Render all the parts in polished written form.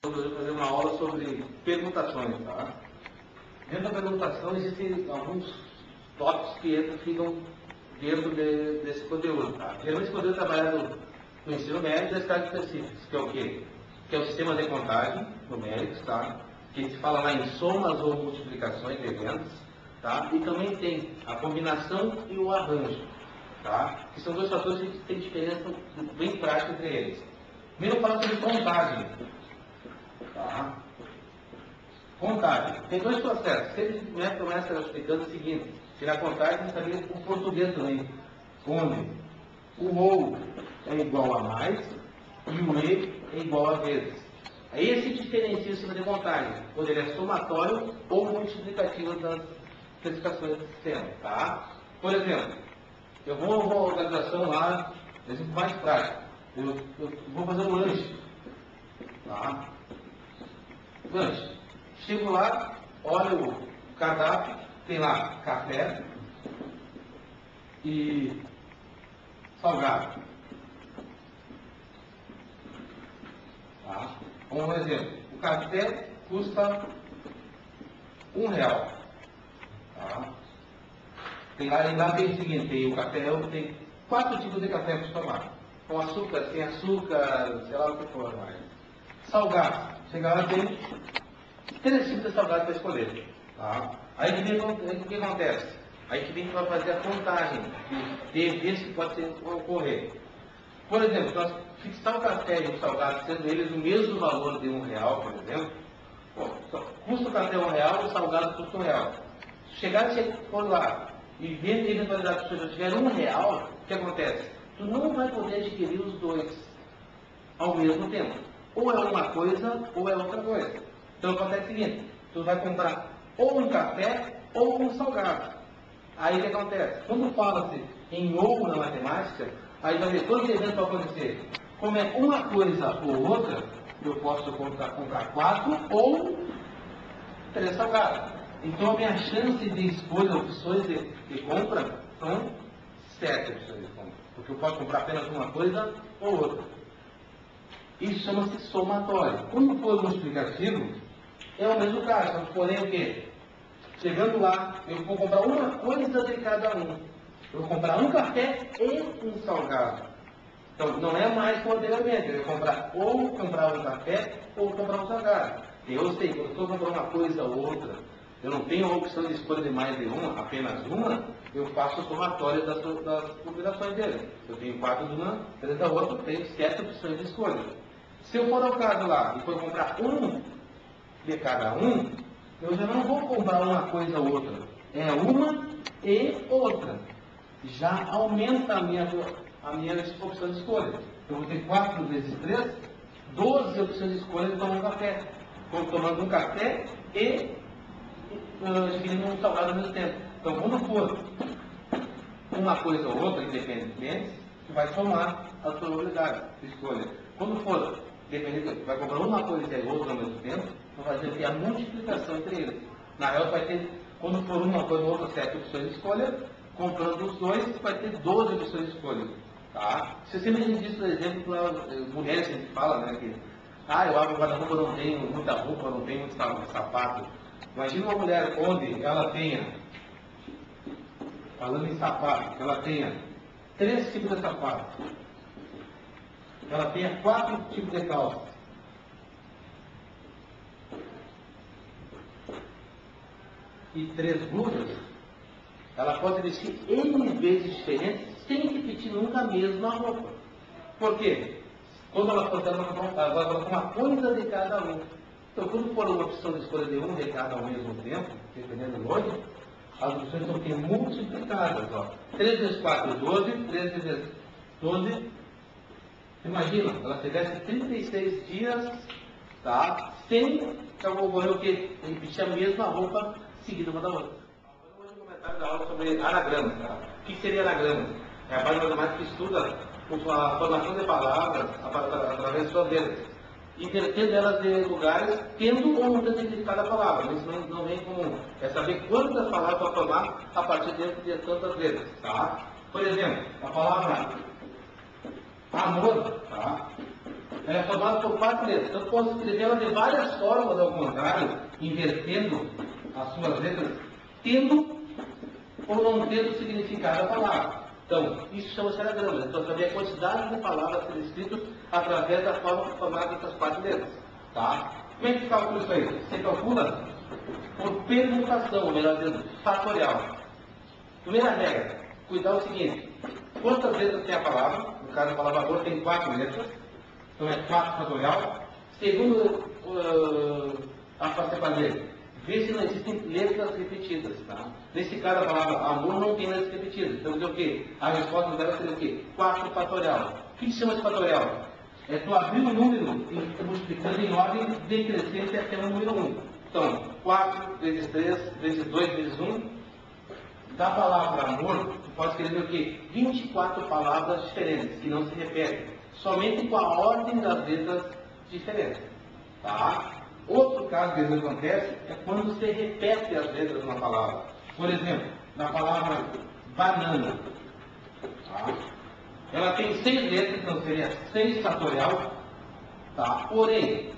Eu vou fazer uma aula sobre permutações, tá? Dentro da permutação existem alguns tópicos que ficam dentro desse conteúdo, tá? Geralmente esse conteúdo é trabalhado no ensino médio das casos específicas, que é o quê? Que é o sistema de contagem numéricos, tá? Que a gente fala lá em somas ou multiplicações de eventos, tá? E também tem a combinação e o arranjo, tá? Que são dois fatores que tem diferença bem prática entre eles. Primeiro, falar sobre contagem. Tá? Contagem. Tem dois processos. Sempre começa explicando o seguinte: tirar contagem e saber o português também. Onde o ou é igual a mais e o e é igual a vezes. Aí esse diferencia o sistema de contagem, quando ele é somatório ou multiplicativo das especificações do sistema. Tá? Por exemplo, eu vou a uma organização lá, exemplo mais prático. Eu vou fazer um lanche. Tá? Lanche. Chego lá, olho o cardápio, tem lá café e salgado. Tá? Um exemplo, o café custa R$1. Tá? Tem lá tem o seguinte, tem o café, tem 4 tipos de café para tomar. Com açúcar, sem açúcar, sei lá o que for mais. Salgado. Chega lá, tem 3 tipos de salgado para escolher. Tá? Aí o que acontece? Aí que vem para fazer a contagem de eventos que pode ocorrer. Por exemplo, nós fixar o café e o salgado, sendo eles o mesmo valor de R$1, por exemplo, custa o café R$1, o salgado custa R$1. Chegar e for lá e ver a eventualidade que se tiver R$1, o que acontece? Tu não vai poder adquirir os dois ao mesmo tempo. Ou é uma coisa ou é outra coisa. Então acontece o seguinte: tu vai comprar ou um café ou um salgado. Aí o que acontece? Quando fala-se em ou na matemática, aí vai ver todo evento vai acontecer. Como é uma coisa ou outra, eu posso comprar 4 ou 3 salgados. Então a minha chance de escolha, opções de compra, são 7 opções de compra. Porque eu posso comprar apenas uma coisa ou outra. Isso chama-se somatório. Quando for multiplicativo, é o mesmo caso. Porém, o quê? Chegando lá, eu vou comprar uma coisa de cada um. Eu vou comprar um café e um salgado. Então, não é mais como anteriormente. Eu vou comprar um café ou comprar um salgado. Eu sei que eu estou comprando uma coisa ou outra. Eu não tenho a opção de escolha de mais de uma, apenas uma. Eu faço o somatório das combinações dele. Eu tenho 4 de uma, 3 da outra, eu tenho 7 opções de escolha. Se eu for ao caso lá e for comprar um de cada um, eu já não vou comprar uma coisa ou outra. É uma e outra. Já aumenta a minha opção de escolha. Eu vou ter 4 vezes 3, 12 opções de escolha de tomar um café. Estou tomando um café e adquirindo um salgado ao mesmo tempo. Então, quando for uma coisa ou outra, independentemente, você vai somar a sua probabilidade de escolha. Quando for dependente, vai comprar uma coisa e outra ao mesmo tempo, vai fazer a multiplicação entre eles. Na real, vai ter, quando for uma coisa ou outra, 7 opções de escolha, comprando os dois, vai ter 12 opções de escolha. Tá? Se você me diz, por exemplo, para mulheres que a gente fala, né, que eu abro o guarda-roupa, não tenho muita roupa, não tenho muito sapato. Imagina uma mulher onde ela tenha, falando em sapato, ela tenha 3 tipos de sapato, ela tenha 4 tipos de calça, e 3 blusas, ela pode vestir N vezes diferentes sem repetir nunca a mesma roupa. Por quê? Quando ela for ela vai colocar uma coisa de cada um. Então, quando for uma opção de escolha de um de cada ao mesmo tempo, dependendo do hoje, as opções são multiplicadas. 3 vezes 4, 12, 13 vezes 12. Imagina, ela tivesse 36 dias, tá? Sem ocorrer o quê? Repetir a mesma roupa seguida uma da outra. Agora eu vou comentar da aula sobre anagramas. Tá? O que seria anagrama? É a base matemática que estuda a formação de palavras através de suas letras, invertendo elas de lugares, tendo ou não tendo significado a palavra. Isso não vem comum. É saber quantas palavras para formar a partir de tantas letras. Tá? Por exemplo, a palavra amor, tá? ela é formada por 4 letras. Então, eu posso escrever ela de várias formas ao contrário, invertendo as suas letras, tendo ou não tendo significado a palavra. Então, isso chama-se anagrama. Então, saber a quantidade de palavras a ser escritas através da forma formada dessas 4 letras. Tá? Como é que se calcula isso aí? Você calcula por permutação, ou melhor dizendo, fatorial. Primeira regra, cuidar o seguinte: quantas letras tem a palavra? No caso, a palavra amor tem 4 letras, então é 4 fatorial. Segundo, a você fazer, ver se não existem letras repetidas. Tá? Nesse caso, a palavra amor não tem letras repetidas. Então, o quê? A resposta dela seria o quê? 4 fatorial. O que se chama de fatorial? É tu abrir o número e multiplicando em ordem decrescente até o número 1. Então, 4 vezes 3, vezes 2, vezes 1. Da palavra amor, tu pode escrever o quê? 24 palavras diferentes, que não se repetem. Somente com a ordem das letras diferentes. Tá? Outro caso que às vezes acontece é quando você repete as letras de uma palavra. Por exemplo, na palavra banana. Tá? Ela tem 6 letras, então seria 6 fatorial. Tá? Porém,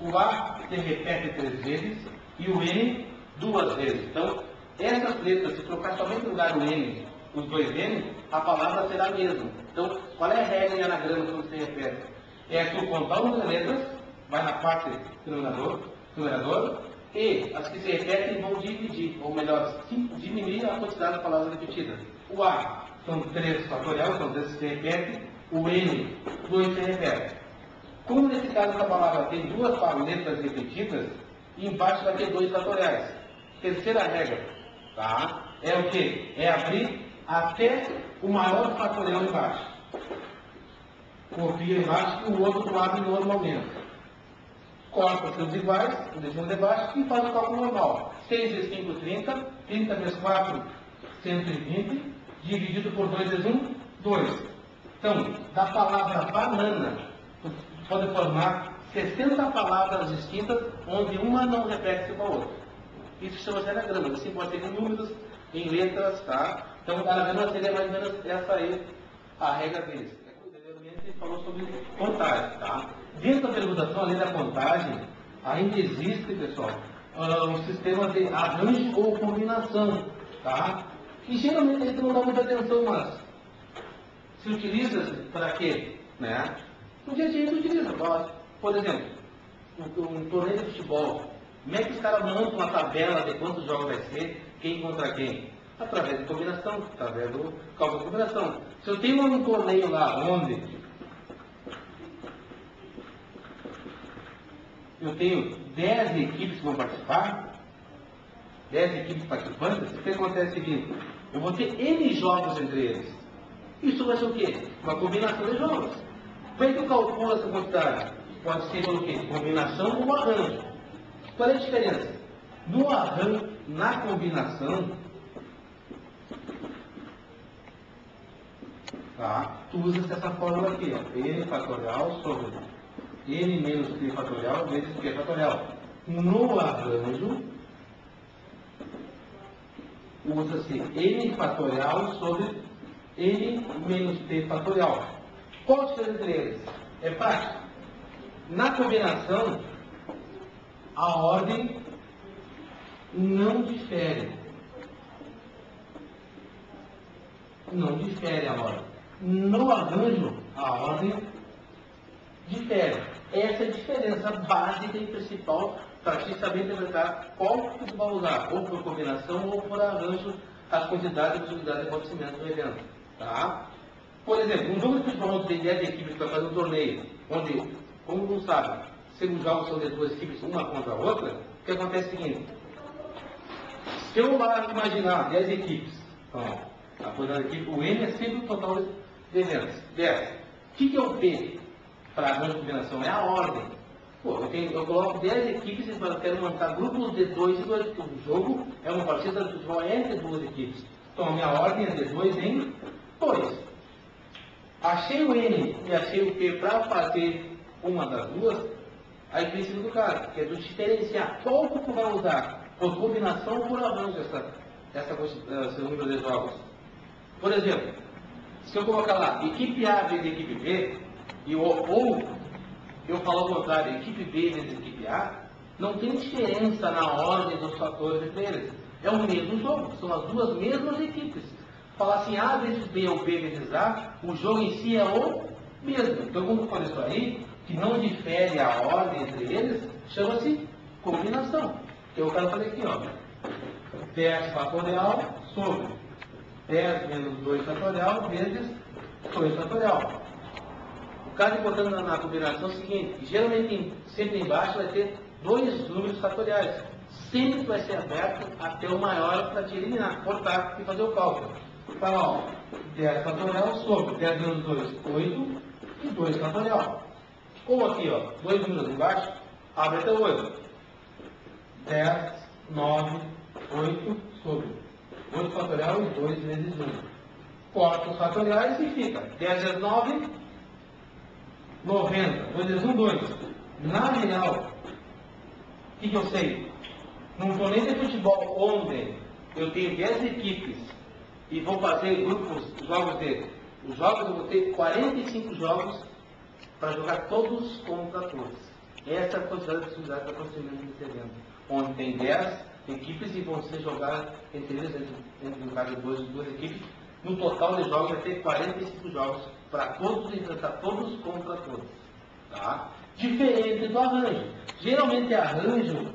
o A se repete 3 vezes e o N 2 vezes. Então, essas letras, se trocar somente no lugar do N, os 2 N, a palavra será a mesma. Então, qual é a regra em anagrama quando se repete? É que o contar o número de letras vai na parte do numerador, e as que se repetem vão dividir, ou melhor, diminuir a quantidade de palavras repetidas. O A são 3 fatorial, são 3 que se repetem, o N, 2 se repetem. Como nesse caso essa palavra tem 2 letras repetidas, embaixo vai ter 2 fatoriais. Terceira regra, tá? É o que? É abrir até o maior fatorial embaixo. Copia embaixo e o outro tu abre normalmente. Corta os seus iguais, o deixando de baixo e faz o cálculo normal. 6 vezes 5, 30. 30 vezes 4, 120. Dividido por 2 vezes 1, 2. Então, da palavra banana, tu pode formar 60 palavras distintas, onde uma não repete-se com a outra. Isso chama-se anagrama. Assim pode ser em números, em letras, tá? Então, o anagrama seria mais ou menos essa aí, a regra deles. Anteriormente, a gente falou sobre contagem, tá? Dentro da permutação, além da contagem, ainda existe, pessoal, um sistema de arranjo ou combinação, tá? E geralmente a gente não dá muita atenção, mas se utiliza para quê? Né? No dia a dia a gente utiliza. Por exemplo, um torneio de futebol. Como é que os caras montam uma tabela de quantos jogos vai ser, quem contra quem? Através de combinação, através do cálculo de combinação. Se eu tenho um torneio lá onde eu tenho 10 equipes que vão participar, 10 equipes participantes, o que acontece é o seguinte: eu vou ter N jogos entre eles. Isso vai ser o quê? Uma combinação de jogos. Como é que eu calculo essa quantidade? Pode ser pelo quê? Combinação ou arranjo. Qual é a diferença? No arranjo, na combinação, tá? Tu usas essa fórmula aqui, ó, N fatorial sobre N menos P fatorial vezes P fatorial. No arranjo, usa-se N fatorial sobre N menos P fatorial. Qual a diferença entre eles? É prático. Na combinação, a ordem não difere. Não difere a ordem. No arranjo, a ordem difere. Essa é a diferença básica e principal para te saber interpretar qual que tu vai usar, ou por combinação ou por arranjo, as quantidades e possibilidades de acontecimento do evento. Tá? Por exemplo, um jogo de futebol onde tem 10 equipes para fazer um torneio, onde, como não sabe, se os jogos são de 2 equipes, uma contra a outra, o que acontece é o seguinte: se eu lá imaginar 10 equipes, então, a equipe, o N é sempre o total de eventos, 10. O que é o P para a grande combinação? É a ordem. Pô, eu coloco 10 equipes e eu quero montar grupos de 2 e 2, porque o jogo é uma partida de futebol entre 2 equipes. Então a minha ordem é de 2 em 2. Achei o N e achei o P para fazer uma das duas, aí tem segundo caso, que é do diferenciar qual que tu vai usar, por combinação ou por arranjo, esse número de jogos. Por exemplo, se eu colocar lá equipe A vezes equipe B, e ou eu falo ao contrário, equipe B vezes equipe A, não tem diferença na ordem dos fatores entre eles. É o mesmo jogo, são as duas mesmas equipes. Falar assim, A vezes B ou B vezes A, o jogo em si é o mesmo. Então, quando for isso aí, que não difere a ordem entre eles, chama-se combinação. Que eu quero fazer aqui, ó. 10 fatorial sobre 10 menos 2 fatorial vezes 2 fatorial. O caso importante na combinação é o seguinte, geralmente sempre embaixo vai ter dois números fatoriais. Sempre vai ser aberto até o maior para te eliminar, cortar e fazer o cálculo. Fala, ó, 10 fatorial sobre 10 menos 2, 8 e 2 fatorial. Ou aqui, ó, dois números embaixo, abre até 8. 10, 9, 8 sobre 8 fatorial e 2 vezes 1. Corta os fatoriais e fica 10 vezes 9, 90. 2 vezes 1, 2. Na real, o que eu sei? Num torneio de futebol ontem, eu tenho 10 equipes e vou fazer grupos, jogos de... Os jogos eu vou ter 45 jogos para jogar todos contra todos. Essa é a quantidade de possibilidade para procedimento desse evento. Onde tem 10 equipes e vão ser jogadas entre eles, no caso de duas equipes. No total de jogos vai ter 45 jogos para todos enfrentar todos contra todos. Tá? Diferente do arranjo. Geralmente arranjo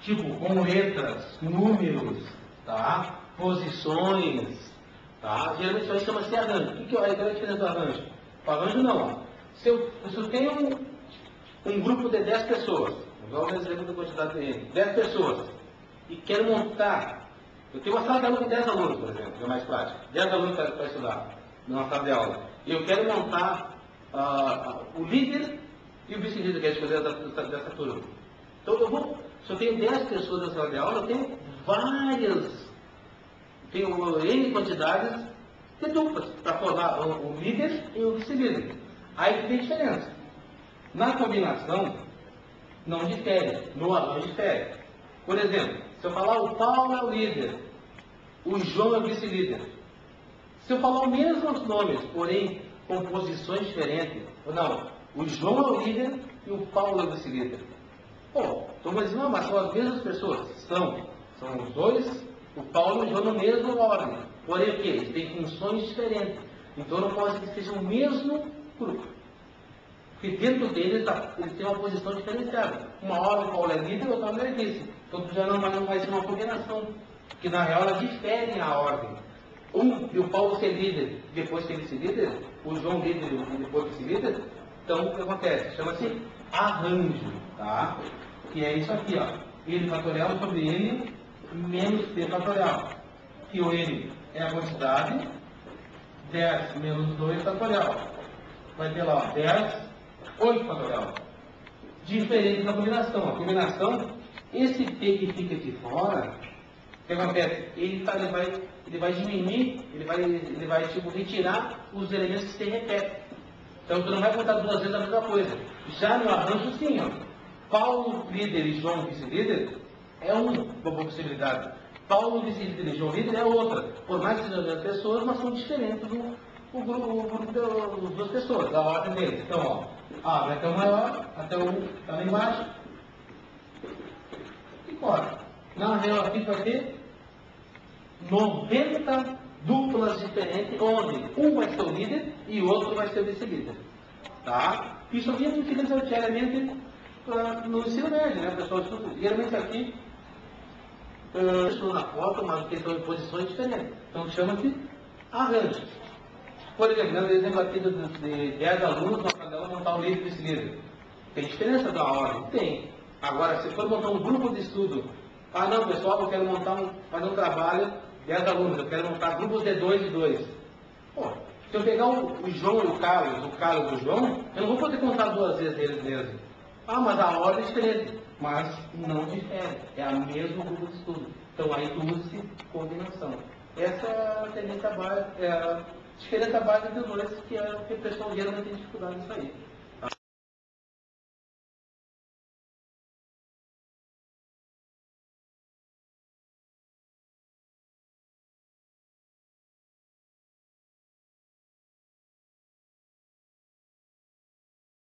tipo com letras, números, tá? Posições, tá? Geralmente isso aí chama-se arranjo. O que é a diferença do arranjo? O arranjo não. Se eu tenho um grupo de 10 pessoas, vamos dar um exemplo da quantidade de 10 pessoas, e quero montar, eu tenho uma sala de aula com 10 alunos, por exemplo, que é mais prático, 10 alunos para estudar numa sala de aula, e eu quero montar o líder e o vice-líder, que é a escolha dessa turma. Então se eu tenho 10 pessoas na sala de aula, eu tenho N quantidades de duplas para formar o líder e o vice-líder. Aí que tem diferença. Na combinação, não difere, no arranjo difere. Por exemplo, se eu falar o Paulo é o líder, o João é o vice-líder. Se eu falar os mesmos nomes, porém com posições diferentes, ou não, o João é o líder e o Paulo é o vice-líder. Bom, então vamos dizer, não, mas são as mesmas pessoas. São os dois, o Paulo e o João na mesma ordem. Porém o quê? Eles têm funções diferentes. Então não pode ser que sejam o mesmo grupo. Porque dentro deles, eles têm uma posição diferenciada. Uma hora o Paulo é líder e outra hora é vice. Então já não vai ser uma combinação. Porque na real elas diferem a ordem. E o Paulo ser líder e depois ser vice-líder, o João líder e depois vice-líder, então o que acontece? Chama-se arranjo. Tá? Que é isso aqui, ó. N fatorial sobre N menos P fatorial. Que o N é a quantidade, 10 menos 2 fatorial. Vai ter lá, ó, 10, 8 fatorial. Diferente da combinação. A combinação, esse P que fica aqui fora, o que acontece? Ele vai diminuir, ele vai tipo, retirar os elementos que se repetem. Então, tu não vai contar duas vezes a mesma coisa. Já no arranjo, sim, ó. Paulo, líder e João, vice-líder, é uma possibilidade. Paulo, vice-líder e João, líder, é outra. Por mais que sejam as mesmas pessoas, mas são diferentes o grupo das duas pessoas, da ordem deles. Então, ó, A vai até o maior, até o tá lá embaixo, e corta. Na real, aqui vai ter 90 duplas diferentes, onde um vai ser o líder e o outro vai ser o vice-líder. Tá? Isso aqui a gente utiliza diariamente no ensino médio, né, pessoal? Geralmente aqui, estou na foto, mas que estão em posições diferentes. Então chama-se arranjo. Por exemplo, no exemplo aqui de 10 alunos, nós podemos montar um líder e vice-líder. Tem diferença da ordem? Tem. Agora, se for montar um grupo de estudo, não, pessoal, eu quero fazer um trabalho, 10 alunos, eu quero montar grupos de 2 e 2. Pô, se eu pegar o João e o Carlos e o João, eu não vou poder contar duas vezes eles mesmos. Mas a ordem é diferente. Mas não difere. É a mesma grupo de estudo. Então aí usa-se combinação. Essa é a tendência básica, é a diferença básica dos dois, que é o que o pessoal geralmente tem dificuldade nisso aí.